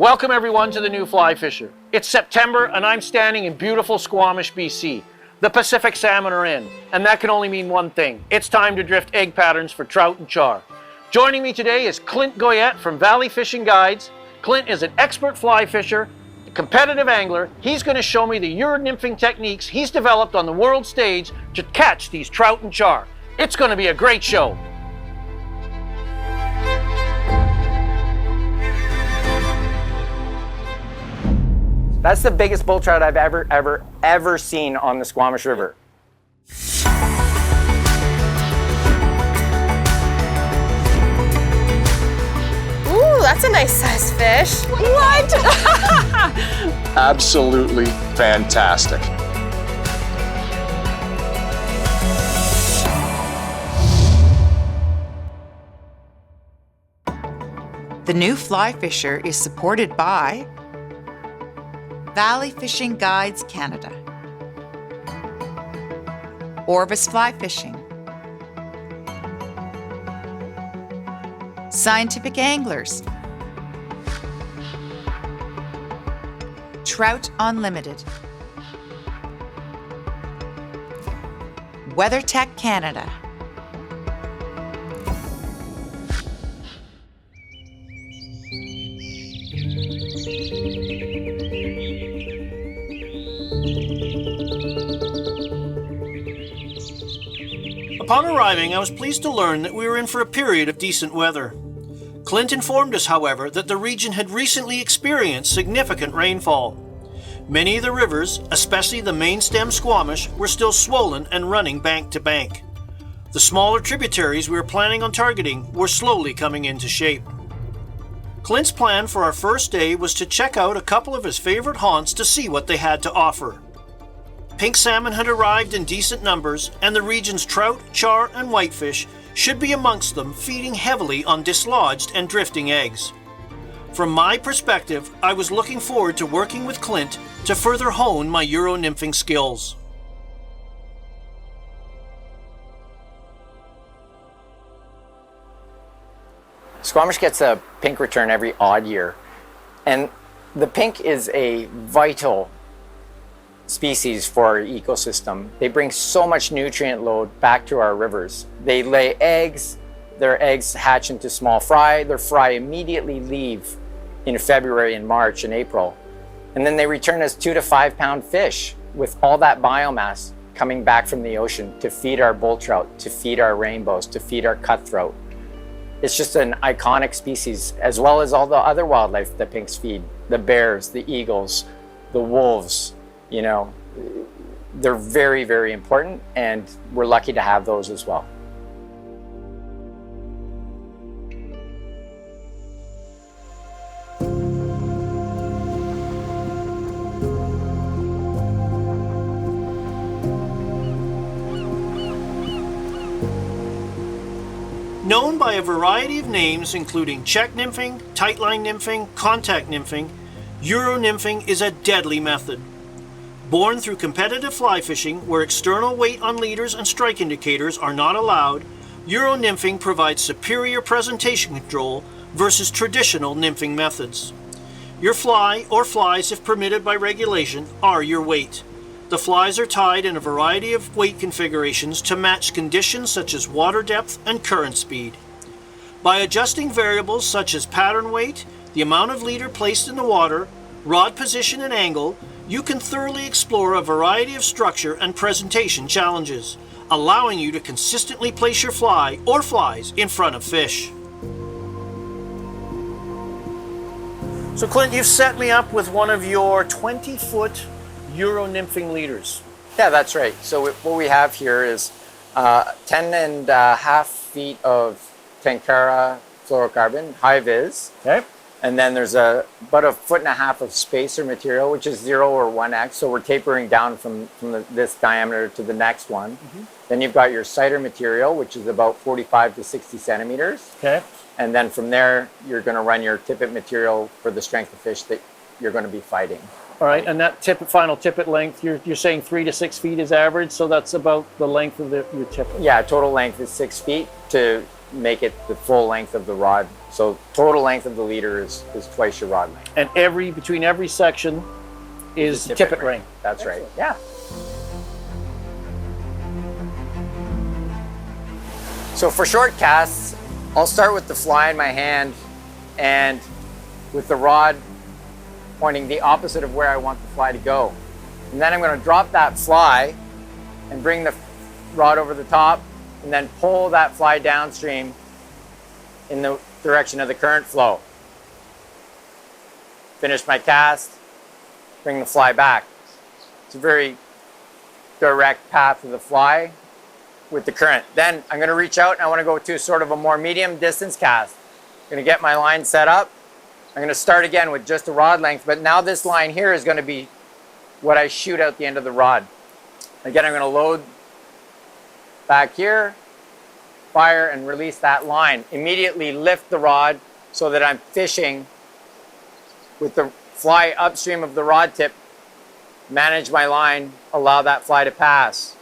Welcome everyone to the New Fly Fisher. It's September and I'm standing in beautiful Squamish, BC. The Pacific salmon are in, and that can only mean one thing. It's time to drift egg patterns for trout and char. Joining me today is Clint Goyette from Valley Fishing Guides. Clint is an expert fly fisher, a competitive angler. He's going to show me the Euro nymphing techniques he's developed on the world stage to catch these trout and char. It's going to be a great show. That's the biggest bull trout I've ever seen on the Squamish River. Ooh, that's a nice size fish. What? Absolutely fantastic. The New Fly Fisher is supported by Valley Fishing Guides Canada, Orvis Fly Fishing, Scientific Anglers, Trout Unlimited, WeatherTech Canada, Upon arriving, I was pleased to learn that we were in for a period of decent weather. Clint informed us, however, that the region had recently experienced significant rainfall. Many of the rivers, especially the main stem Squamish, were still swollen and running bank to bank. The smaller tributaries we were planning on targeting were slowly coming into shape. Clint's plan for our first day was to check out a couple of his favorite haunts to see what they had to offer. Pink salmon had arrived in decent numbers, and the region's trout, char, and whitefish should be amongst them, feeding heavily on dislodged and drifting eggs. From my perspective, I was looking forward to working with Clint to further hone my Euro nymphing skills. Squamish gets a pink return every odd year, and the pink is a vital species for our ecosystem. They bring so much nutrient load back to our rivers. They lay eggs, their eggs hatch into small fry, their fry immediately leave in February and March and April. And then they return as 2 to 5 pound fish with all that biomass coming back from the ocean to feed our bull trout, to feed our rainbows, to feed our cutthroat. It's just an iconic species, as well as all the other wildlife that pinks feed. The bears, the eagles, the wolves. You know, they're very, very important, and we're lucky to have those as well. Known by a variety of names including check nymphing, tightline nymphing, contact nymphing, Euro nymphing is a deadly method. Born through competitive fly fishing, where external weight on leaders and strike indicators are not allowed, Euro nymphing provides superior presentation control versus traditional nymphing methods. Your fly, or flies if permitted by regulation, are your weight. The flies are tied in a variety of weight configurations to match conditions such as water depth and current speed. By adjusting variables such as pattern weight, the amount of leader placed in the water, rod position and angle, you can thoroughly explore a variety of structure and presentation challenges, allowing you to consistently place your fly or flies in front of fish. So Clint, you've set me up with one of your 20-foot Euro nymphing leaders. Yeah, that's right. So what we have here is 10.5 feet of Tenkara fluorocarbon, high vis. Okay. And then there's about 1.5 feet of spacer material, which is 0 or 1x. So we're tapering down from this diameter to the next one. Mm-hmm. Then you've got your cider material, which is about 45 to 60 centimeters. Okay. And then from there, you're going to run your tippet material for the strength of fish that you're going to be fighting. All right, and that final tippet length, you're saying 3 to 6 feet is average, so that's about the length of your tippet. Yeah, total length is 6 feet to make it the full length of the rod. So total length of the leader is twice your rod length. And between every section is the tippet ring. That's right. Yeah. So for short casts, I'll start with the fly in my hand and with the rod pointing the opposite of where I want the fly to go. And then I'm going to drop that fly and bring the rod over the top and then pull that fly downstream in the direction of the current flow. Finish my cast, bring the fly back. It's a very direct path of the fly with the current. Then I'm going to reach out and I want to go to sort of a more medium distance cast. I'm going to get my line set up. I'm going to start again with just a rod length, but now this line here is going to be what I shoot out the end of the rod. Again, I'm going to load back here, fire, and release that line. Immediately lift the rod so that I'm fishing with the fly upstream of the rod tip. Manage my line, allow that fly to pass.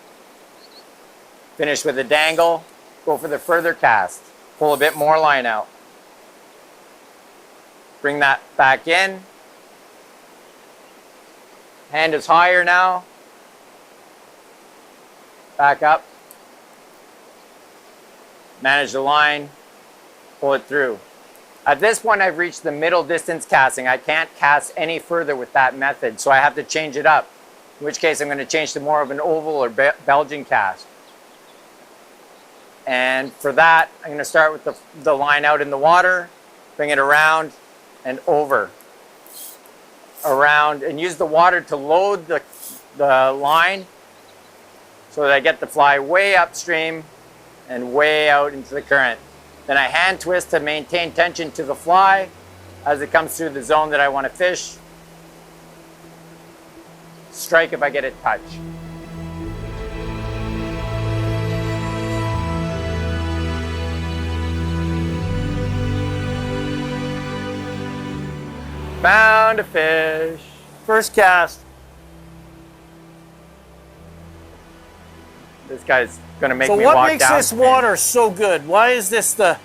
Finish with a dangle, go for the further cast. Pull a bit more line out. Bring that back in. Hand is higher now. Back up. Manage the line, pull it through. At this point, I've reached the middle distance casting. I can't cast any further with that method, so I have to change it up. In which case, I'm going to change to more of an oval or Belgian cast. And for that, I'm going to start with the line out in the water, bring it around and over. Around, and use the water to load the line so that I get the fly way upstream and way out into the current. Then I hand twist to maintain tension to the fly as it comes through the zone that I want to fish. Strike if I get it touch. Found a fish. First cast. This guy's going to make So me what walk makes down. this water so good? Why is this the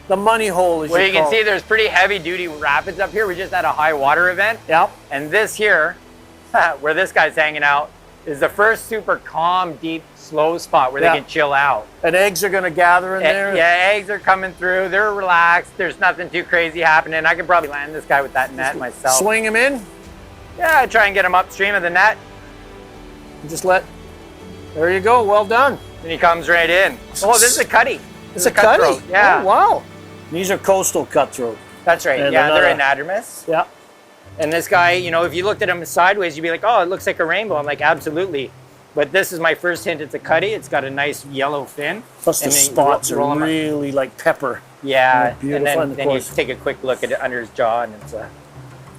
money hole, as Well, you can call see it? there's pretty heavy duty rapids up here. We just had a high water event. Yep. And this here, where this guy's hanging out, is the first super calm, deep, slow spot where Yeah. they can chill out. And eggs are going to gather in there? Yeah, eggs are coming through. They're relaxed. There's nothing too crazy happening. I could probably land this guy with that net myself. Swing him in? Yeah, I try and get him upstream of the net. Just there you go, well done. And he comes right in. Oh, this is a cutty. It's a cutty? cutthroat. Yeah. Oh, wow. These are coastal cutthroat. That's right. And yeah, they're another- anadromous. Yeah. And this guy, you know, if you looked at him sideways, you'd be like, oh, it looks like a rainbow. I'm like, absolutely. But this is my first hint. It's a cutty. It's got a nice yellow fin. Plus the And then spots roll are 'em up. really like pepper. Yeah. beautiful. And And then, of then you course- take a quick look at it under his jaw, and it's a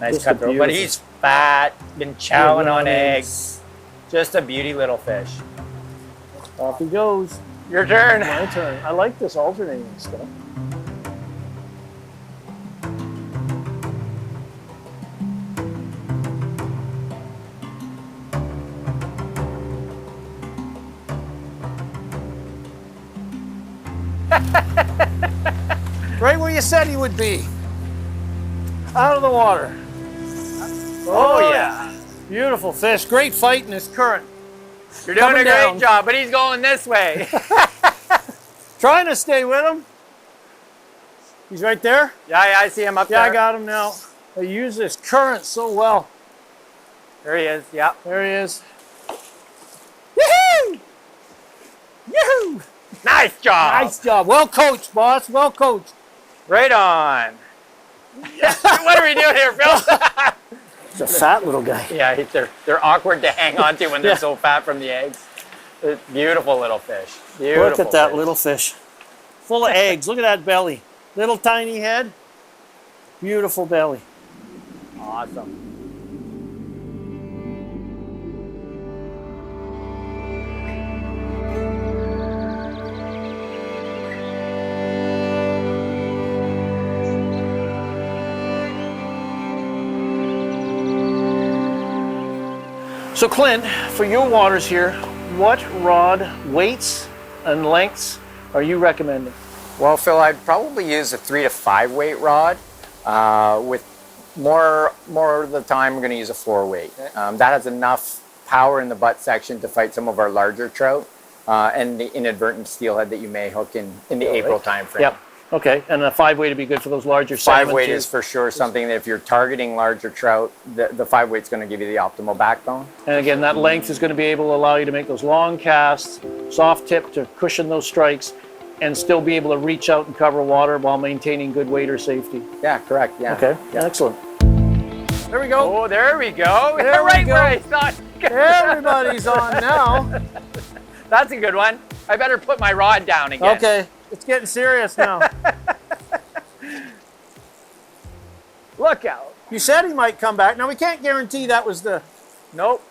nice Just a cutthroat. But beautiful- he's fat, been chowing Yeah, on eggs. eggs. Just a beauty little fish. Off he goes. Your turn. My turn. I like this alternating stuff. Right where you said he would be. Out of the water. Oh, yeah. Beautiful fish. Great fight in this current. You're doing Coming a great down. job, but he's going this way. Trying to stay with him. He's right there. Yeah, I see him up Yeah, there. I got him now. I use this current so well. There he is. Yeah. There he is. Woohoo! Yoo-hoo! Nice job. Nice job. Well coached, boss. Well coached. Right on. What are we doing here, Phil? He's a fat little guy. Yeah, they're awkward to hang on to when they're Yeah. so fat from the eggs. Beautiful little fish. Beautiful. Look at that fish. little fish. Full of eggs. Look at that belly. Little tiny head. Beautiful belly. Awesome. So Clint, for your waters here, what rod weights and lengths are you recommending? Well, Phil, I'd probably use a 3 to 5 weight rod. With more of the time, we're going to use a 4 weight. That has enough power in the butt section to fight some of our larger trout and the inadvertent steelhead that you may hook in the April time frame. Yep. Okay, and a 5 weight would be good for those larger salmon. 5 weight too. is for sure something that if you're targeting larger trout, the 5 weight's going to give you the optimal backbone. And again, that length is going to be able to allow you to make those long casts, soft tip to cushion those strikes, and still be able to reach out and cover water while maintaining good wader safety. Yeah, correct. Yeah. Okay, yeah, excellent. There we go. Oh, there we go. There we right go. where I thought. Everybody's on now. That's a good one. I better put my rod down again. Okay, it's getting serious now. Look out. You said he might come back. Now, we can't guarantee that was the... Nope.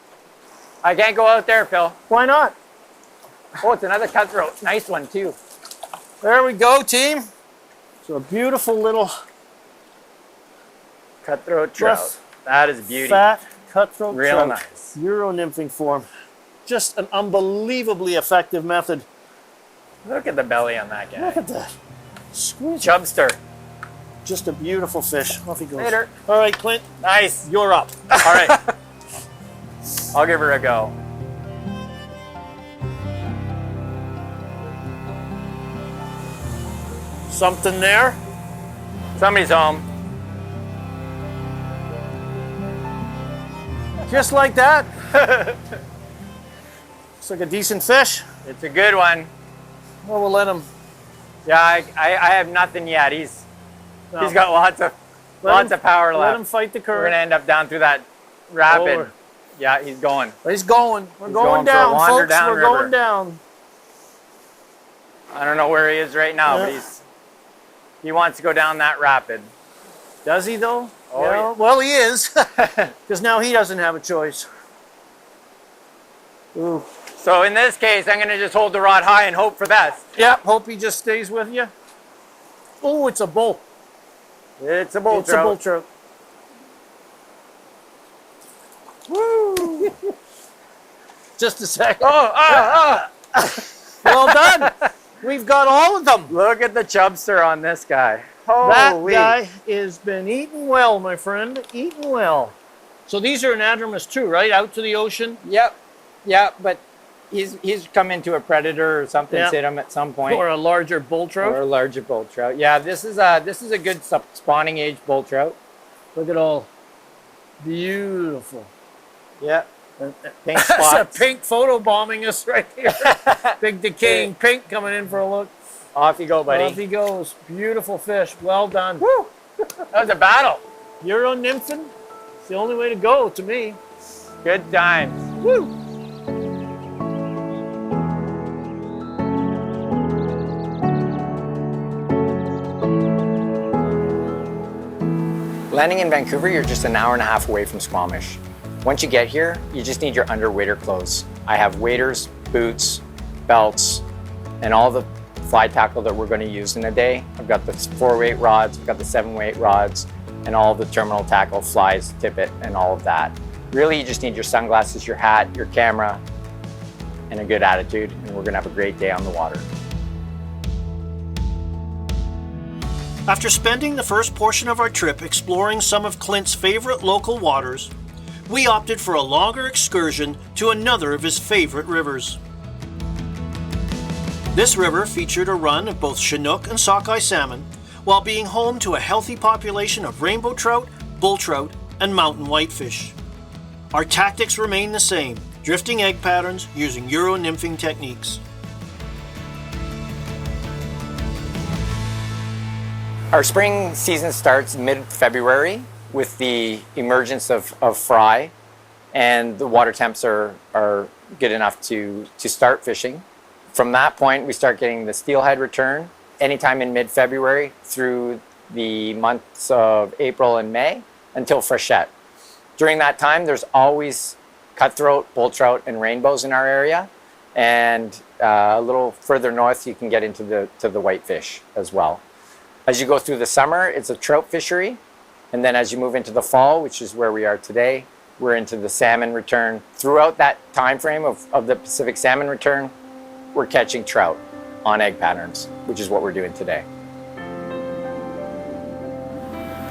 I can't go out there, Phil. Why not? Oh, it's another cutthroat. Nice one, too. There we go, team. So a beautiful little Cutthroat trout. rough, That is beauty. fat cutthroat Real trout. nice. Euro nymphing form. Just an unbelievably effective method. Look at the belly on that guy. Look at that. Squeeze. Chubster. Just a beautiful fish. Off he goes. Later. All right, Clint, Nice. you're up. All right. I'll give her a go. Something there. Somebody's home. Just like that. Looks like a decent fish. It's a good one. Well, we'll let him. Yeah, I have nothing yet. He's No. got lots of power Let him left. fight the We're current. gonna end up down through that rapid. Over. Yeah, he's going. He's going. We're He's going going for a down, wander folks. down We're river. going down. I don't know where he is right now, Yeah. but he wants to go down that rapid. Does he though? Oh, Yeah. yeah. Well, he is, because now he doesn't have a choice. Ooh. So in this case, I'm gonna just hold the rod high and hope for best. Yep. Hope he just stays with you. Oh, it's a bull. It's a bull It's a trout. bull trout. Woo! Just a second. Oh. Well done. We've got all of them. Look at the chubster on this guy. That Holy. guy has been eating well, my friend. Eating well. So these are anadromous too, right? Out to the ocean. Yep, but he's come into a predator or something's Yeah. hit him at some point. Or a larger bull trout. Or a larger bull trout. Yeah, this is a good spawning age bull trout. Look at all. Beautiful. Yeah. Pink That's a spots. pink photo bombing us right here. Big decaying pink coming in for a look. Off you go, buddy. Off he goes. Beautiful fish. Well done. Woo! That was a battle. Euro nymphing. It's the only way to go to me. Good times. Woo! Landing in Vancouver, you're just an hour and a half away from Squamish. Once you get here, you just need your underwater clothes. I have waders, boots, belts, and all the fly tackle that we're going to use in a day. I've got the 4-weight rods, I've got the 7-weight rods, and all the terminal tackle, flies, tippet, and all of that. Really, you just need your sunglasses, your hat, your camera, and a good attitude, and we're going to have a great day on the water. After spending the first portion of our trip exploring some of Clint's favorite local waters, we opted for a longer excursion to another of his favorite rivers. This river featured a run of both Chinook and sockeye salmon, while being home to a healthy population of rainbow trout, bull trout, and mountain whitefish. Our tactics remain the same, drifting egg patterns using Euro nymphing techniques. Our spring season starts mid-February with the emergence of fry, and the water temps are good enough to start fishing. From that point, we start getting the steelhead return anytime in mid-February through the months of April and May until freshet. During that time, there's always cutthroat, bull trout, and rainbows in our area, and a little further north, you can get into the whitefish as well. As you go through the summer, it's a trout fishery. And then as you move into the fall, which is where we are today, we're into the salmon return. Throughout that time frame of the Pacific salmon return, we're catching trout on egg patterns, which is what we're doing today.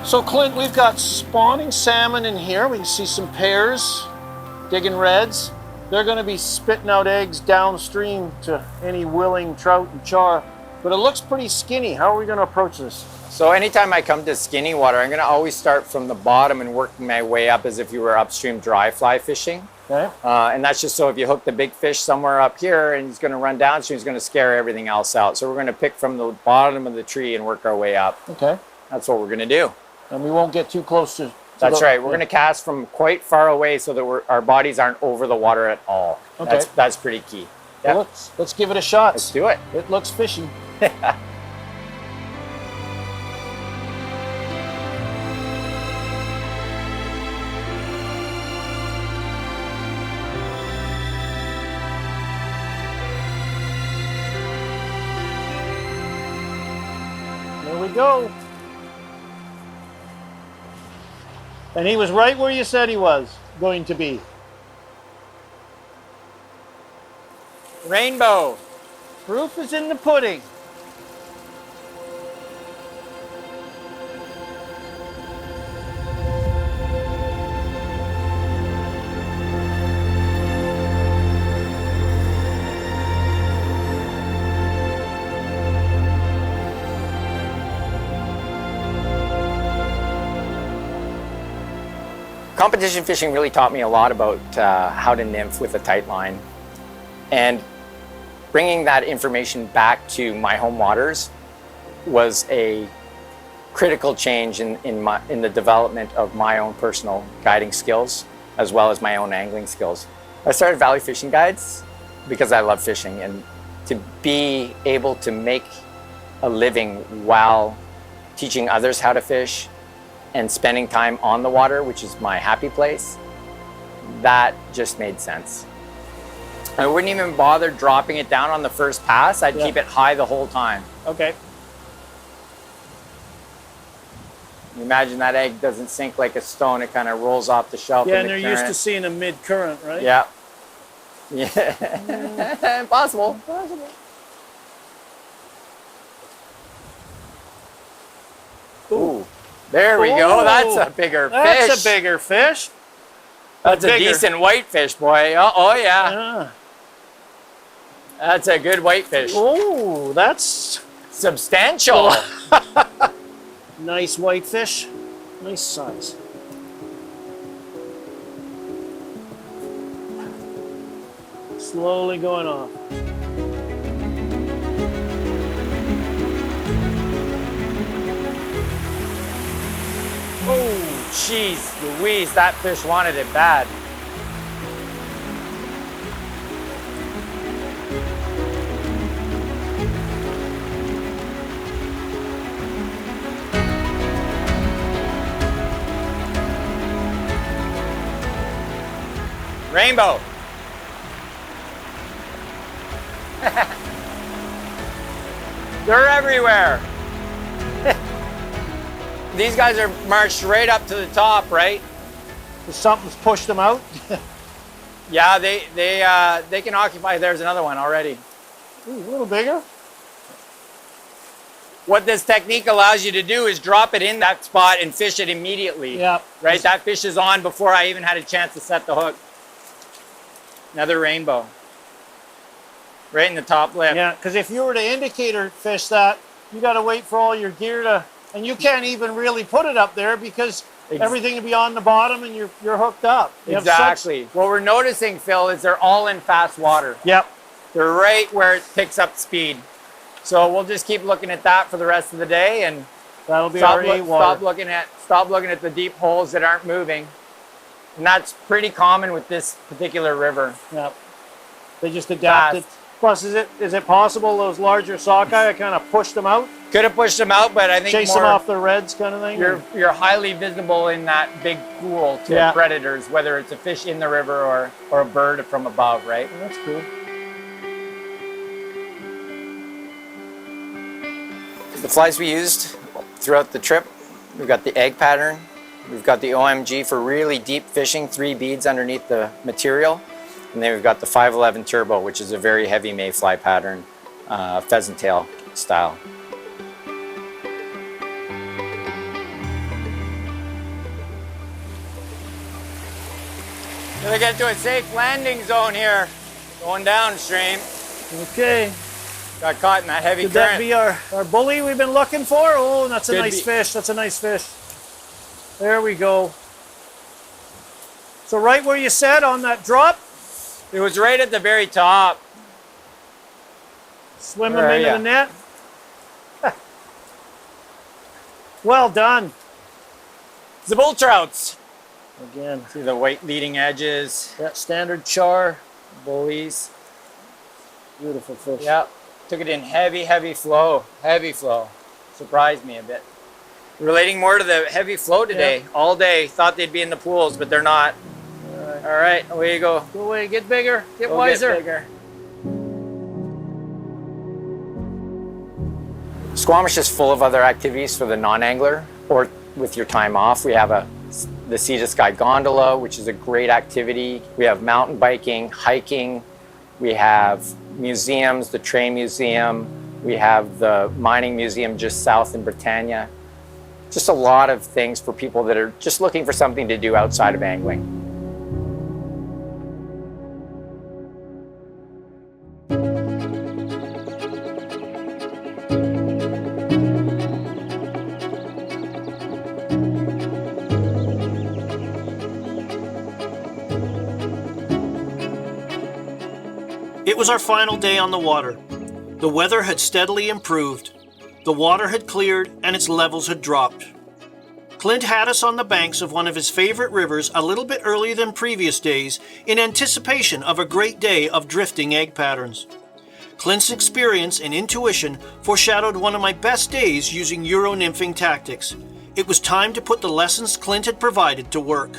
So Clint, we've got spawning salmon in here. We can see some pairs, digging reds. They're going to be spitting out eggs downstream to any willing trout and char. But it looks pretty skinny. How are we going to approach this? So anytime I come to skinny water, I'm going to always start from the bottom and work my way up as if you were upstream dry fly fishing. Okay. And that's just so if you hook the big fish somewhere up here and he's going to run downstream, he's going to scare everything else out. So we're going to pick from the bottom of the tree and work our way up. Okay. That's what we're going to do. And we won't get too close to That's right. We're going to cast from quite far away so that our bodies aren't over the water at all. Okay. That's pretty key. Well, Yep. let's give it a shot. Let's do it. It looks fishy. There we go. And he was right where you said he was going to be. Rainbow. Proof is in the pudding. Competition fishing really taught me a lot about how to nymph with a tight line. And bringing that information back to my home waters was a critical change in the development of my own personal guiding skills, as well as my own angling skills. I started Valley Fishing Guides because I love fishing, and to be able to make a living while teaching others how to fish and spending time on the water, which is my happy place, that just made sense. I wouldn't even bother dropping it down on the first pass. I'd keep it high the whole time. Okay. You imagine that egg doesn't sink like a stone. It kind of rolls off the shelf. Yeah, in and the they're used to current. seeing them mid-current, right? Yeah. Yeah. Possible. Possible. Ooh. There we go. That's a bigger fish. That's a bigger fish. That's a bigger. decent whitefish, boy. Oh, yeah. Yeah. That's a good whitefish. Oh, that's Substantial. nice whitefish. Nice size. Slowly going off. Oh, jeez Louise, that fish wanted it bad. Rainbow. They're everywhere. These guys are marched right up to the top, right? Something's pushed them out. Yeah, they can occupy. There's another one already. Ooh, a little bigger. What this technique allows you to do is drop it in that spot and fish it immediately. Yeah. Right, that fish is on before I even had a chance to set the hook. Another rainbow. Right in the top lip. Yeah, because if you were to indicator fish that, you got to wait for all your gear to, and you can't even really put it up there because everything will be on the bottom and you're hooked up. You have Exactly. What we're noticing, Phil, is they're all in fast water. Yep. They're right where it picks up speed. So we'll just keep looking at that for the rest of the day and That'll be our A water. stop looking at the deep holes that aren't moving. And that's pretty common with this particular river. Yep. They just adapted. Fast. Plus, is it possible those larger sockeye kind of pushed them out, Could have pushed them out, but I think chase more them off the reds kind of thing? you're highly visible in that big pool to Yeah. predators, whether it's a fish in the river or a bird from above, right? That's cool. The flies we used throughout the trip, we've got the egg pattern, we've got the OMG for really deep fishing, 3 beads underneath the material, and then we've got the 511 Turbo, which is a very heavy mayfly pattern. pheasant tail style. Gonna get to a safe landing zone here, going downstream. Okay. Got caught in that heavy Could current. that be our bully we've been looking for? Oh, that's a Could nice be. fish. That's a nice fish. There we go. So right where you said on that drop, It was right at the very top. swim Where him are into ya? the net. Well done. It's the bull trouts. Again, See the white leading edges, that standard char. bullies. Beautiful fish. Yeah, took it in heavy flow. Heavy flow. Surprised me a bit. Relating more to the heavy flow today. All day. Thought they'd be in the pools, but they're not. All right, away you go. Go away, get bigger, get Go wiser. get bigger. Squamish is full of other activities for the non-angler or with your time off. We have the Sea to Sky gondola, which is a great activity. We have mountain biking, hiking. We have museums, the train museum. We have the mining museum just south in Britannia. Just a lot of things for people that are just looking for something to do outside of angling. It was our final day on the water. The weather had steadily improved. The water had cleared and its levels had dropped. Clint had us on the banks of one of his favorite rivers a little bit earlier than previous days in anticipation of a great day of drifting egg patterns. Clint's experience and intuition foreshadowed one of my best days using Euro nymphing tactics. It was time to put the lessons Clint had provided to work.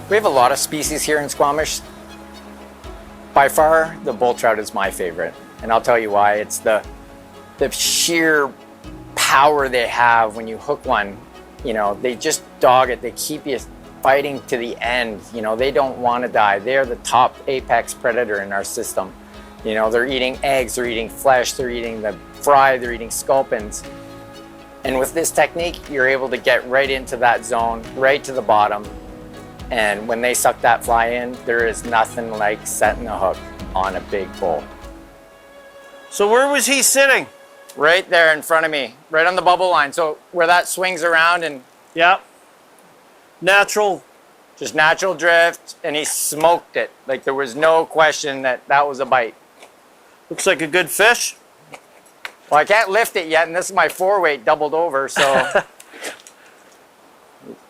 We have a lot of species here in Squamish. By far, the bull trout is my favorite. And I'll tell you why. It's the sheer power they have when you hook one. You know, they just dog it. They keep you fighting to the end. You know, they don't want to die. They're the top apex predator in our system. You know, they're eating eggs, they're eating flesh, they're eating the fry, they're eating sculpins. And with this technique, you're able to get right into that zone, right to the bottom. And when they suck that fly in, there is nothing like setting a hook on a big bull. So where was he sitting? Right there in front of me, right on the bubble line. So where that swings around and Yep. Natural. just natural drift, and he smoked it. Like there was no question that that was a bite. Looks like a good fish. Well, I can't lift it yet, and this is my 4-weight doubled over, so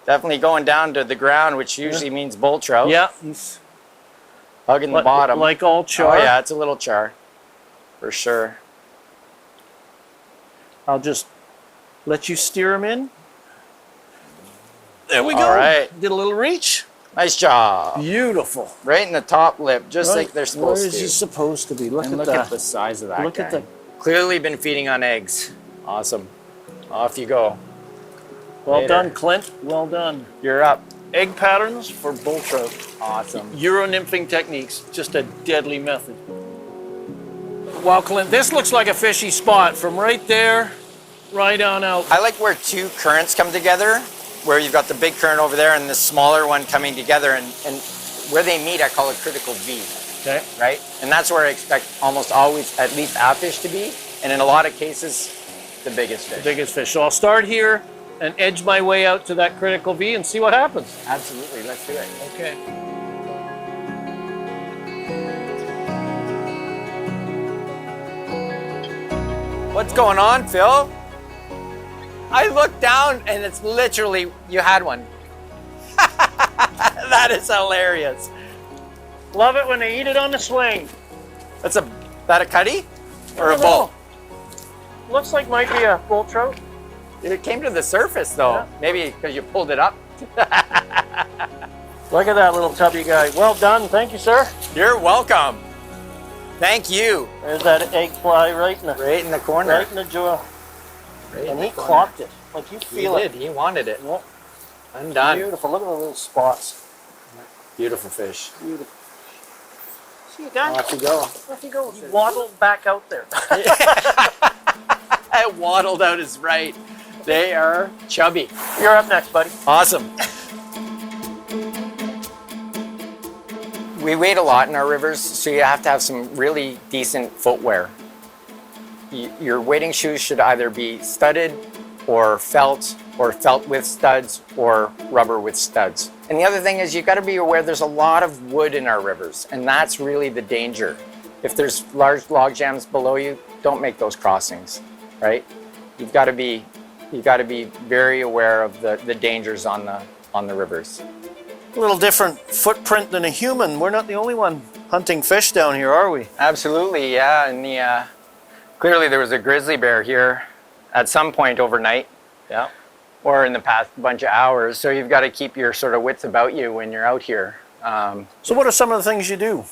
definitely going down to the ground, which usually means bull trout. Yeah. He's Hugging the bottom. like all char. Oh yeah, it's a little char, for sure. I'll just let you steer him in. There we go. All right. Did a little reach. Nice job. Beautiful. Right in the top lip, just like they're supposed Where is to. he supposed to be? Look And at look that. at the size of that Look guy. at the. Clearly been feeding on eggs. Awesome. Off you go. Well Later. done, Clint. Well done. You're up. Egg patterns for bull trout. Awesome. Euro nymphing techniques. Just a deadly method. Wow, Clint, this looks like a fishy spot from right there, right on out. I like where two currents come together, where you've got the big current over there and the smaller one coming together, and where they meet I call it critical V, Okay. right? And that's where I expect almost always at least a fish to be, and in a lot of cases, the biggest fish. Biggest fish. So I'll start here and edge my way out to that critical V and see what happens. Absolutely, let's do it. Okay. What's going on, Phil? I looked down and it's literally, you had one. That is hilarious. Love it when they eat it on the swing. That a cutty or I a don't bull? know. Looks like might be a bull trout. It came to the surface though. Yeah. Maybe because you pulled it up. Look at that little tubby guy. Well done. Thank you, sir. You're welcome. Thank you. There's that egg fly right in the corner. right in the jaw. Right in And the he corner. clocked it. Like you He feel did. it. He wanted it. Yep. Undone. Beautiful. Look at the little spots. Beautiful fish. Beautiful. See you, guy. Off you go. Off you go. You waddled back out there. I waddled out is right. They are chubby. You're up next, buddy. Awesome. We wade a lot in our rivers, so you have to have some really decent footwear. Your wading shoes should either be studded or felt with studs, or rubber with studs. And the other thing is you got to be aware there's a lot of wood in our rivers, and that's really the danger. If there's large log jams below you, don't make those crossings, right? You've got to be very aware of the dangers on the rivers. A little different footprint than a human. We're not the only one hunting fish down here, are we? Absolutely, yeah. And clearly there was a grizzly bear here at some point overnight. Yeah. Or in the past bunch of hours. So you've got to keep your sort of wits about you when you're out here. So what are some of the things you do?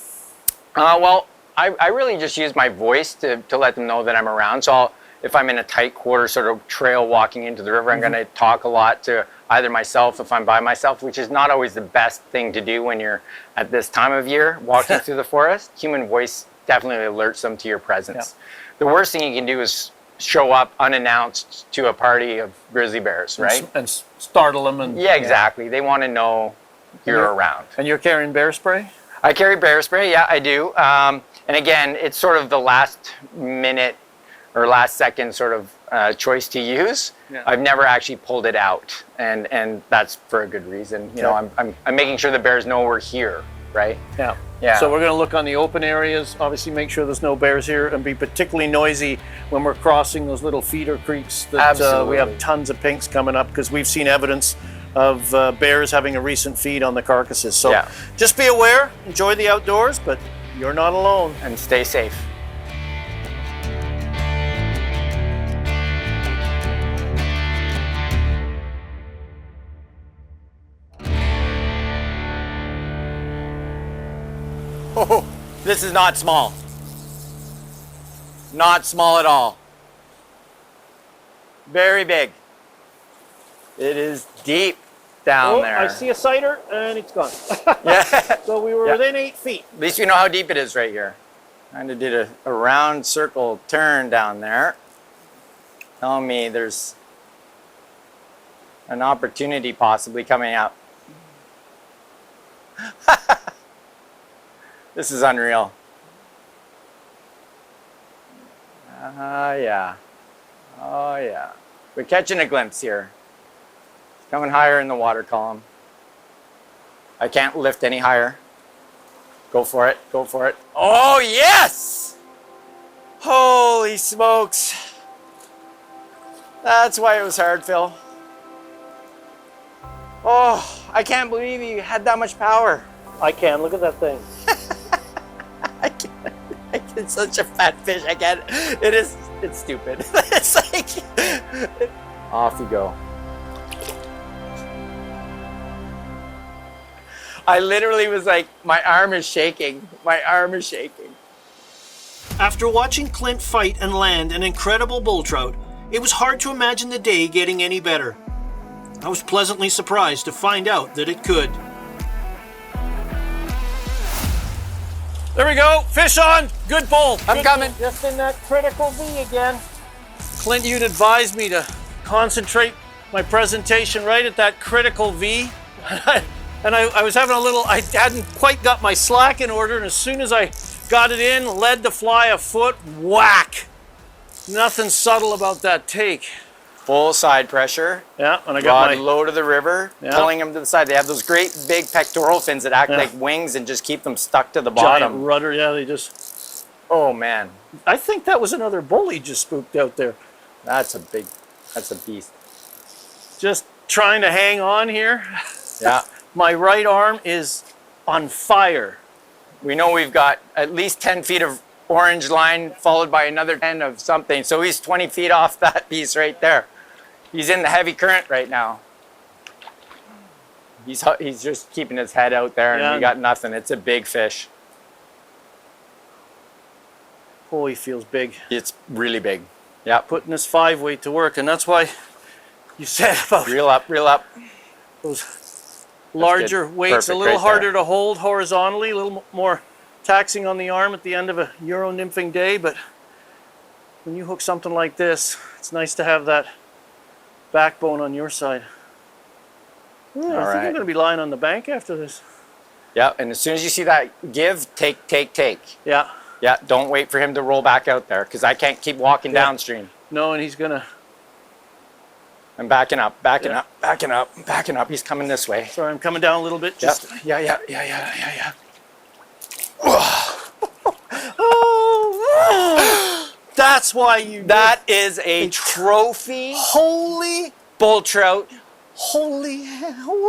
Well, I really just use my voice to let them know that I'm around. So if I'm in a tight quarter sort of trail walking into the river, I'm going to talk a lot to either myself if I'm by myself, which is not always the best thing to do when you're at this time of year walking through the forest. Human voice definitely alerts them to your presence. Yeah. The worst thing you can do is show up unannounced to a party of grizzly bears, right? And startle them. And yeah, exactly. Yeah. They want to know you're around. And you're carrying bear spray? I carry bear spray, yeah, I do. And again, it's sort of the last minute or last second sort of choice to use. Yeah. I've never actually pulled it out, and that's for a good reason. You know, I'm making sure the bears know we're here, right? Yeah. Yeah. So we're going to look on the open areas, obviously make sure there's no bears here, and be particularly noisy when we're crossing those little feeder creeks that we have tons of pinks coming up, because we've seen evidence of bears having a recent feed on the carcasses. So just be aware, enjoy the outdoors, but you're not alone. And stay safe. Oh, this is not small. Not small at all. Very big. It is deep down there. I see a sighter and it's gone. Yeah. So we were within 8 feet. At least we know how deep it is right here. Kind of did a round circle turn down there. Telling me there's an opportunity possibly coming up. This is unreal. Yeah. Oh, yeah. We're catching a glimpse here. It's coming higher in the water column. I can't lift any higher. Go for it. Go for it. Oh, yes! Holy smokes. That's why it was hard, Phil. Oh, I can't believe you had that much power. I can. Look at that thing. I can't. It's such a fat fish. I can't. It's stupid. It's like. Off you go. I literally was like, my arm is shaking. My arm is shaking. After watching Clint fight and land an incredible bull trout, it was hard to imagine the day getting any better. I was pleasantly surprised to find out that it could. There we go. Fish on. Good bull. I'm coming. Just in that critical V again. Clint, you'd advised me to concentrate my presentation right at that critical V. And I was having I hadn't quite got my slack in order, and as soon as I got it in, led the fly a foot, whack. Nothing subtle about that take. Full side pressure. Yeah, and I got my low to the river, pulling them to the side. They have those great big pectoral fins that act like wings and just keep them stuck to the bottom. Giant rudder, yeah, they just... Oh, man. I think that was another bull he just spooked out there. That's a beast. Just trying to hang on here. Yeah. My right arm is on fire. We know we've got at least 10 feet of orange line followed by another 10 of something. So he's 20 feet off that piece right there. He's in the heavy current right now. He's just keeping his head out there, and we got nothing. It's a big fish. Oh, he feels big. It's really big. Yeah. Putting this 5-weight to work, and that's why you said about reel up. Those larger weights, a little harder to hold horizontally, a little more taxing on the arm at the end of a Euro nymphing day, but when you hook something like this, it's nice to have that backbone on your side. I think right. I'm going to be lying on the bank after this. Yeah, and as soon as you see that give, take. Yeah. Yeah, don't wait for him to roll back out there because I can't keep walking downstream. No, and he's going to... I'm backing up. He's coming this way. Sorry, I'm coming down a little bit. Yep. Just... Yeah. That's why you... That is a trophy Holy... bull trout. Holy hell.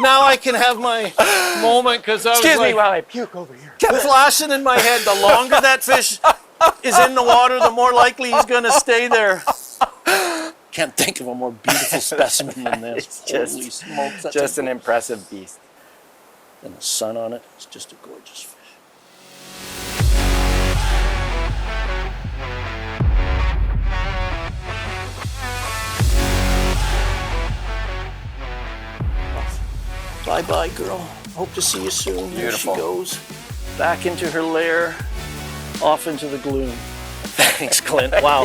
Now I can have my moment because I was Excuse me like, while I puke over here. kept flashing in my head. The longer that fish is in the water, the more likely he's going to stay there. Can't think of a more beautiful specimen than this. Holy smokes. That's Just an impressive beast. and the sun on it. It's just a gorgeous fish. Bye-bye, girl. Hope to see you soon. Beautiful. Here she goes. Back into her lair, off into the gloom. Thanks, Clint. Wow.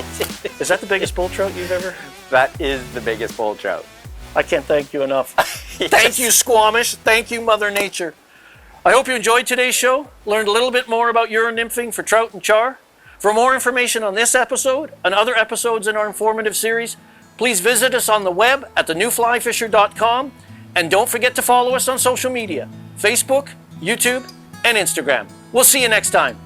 Is that the biggest bull trout you've ever? That is the biggest bull trout. I can't thank you enough. Yes. Thank you, Squamish. Thank you, Mother Nature. I hope you enjoyed today's show, learned a little bit more about Euro nymphing for trout and char. For more information on this episode and other episodes in our informative series, please visit us on the web at thenewflyfisher.com, and don't forget to follow us on social media, Facebook, YouTube, and Instagram. We'll see you next time.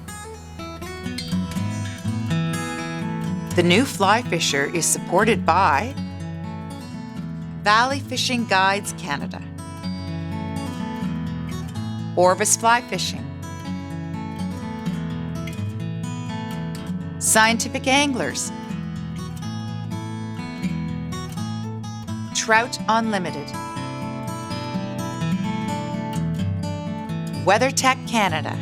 The New Fly Fisher is supported by Valley Fishing Guides Canada, Orvis Fly Fishing, Scientific Anglers, Trout Unlimited, WeatherTech Canada,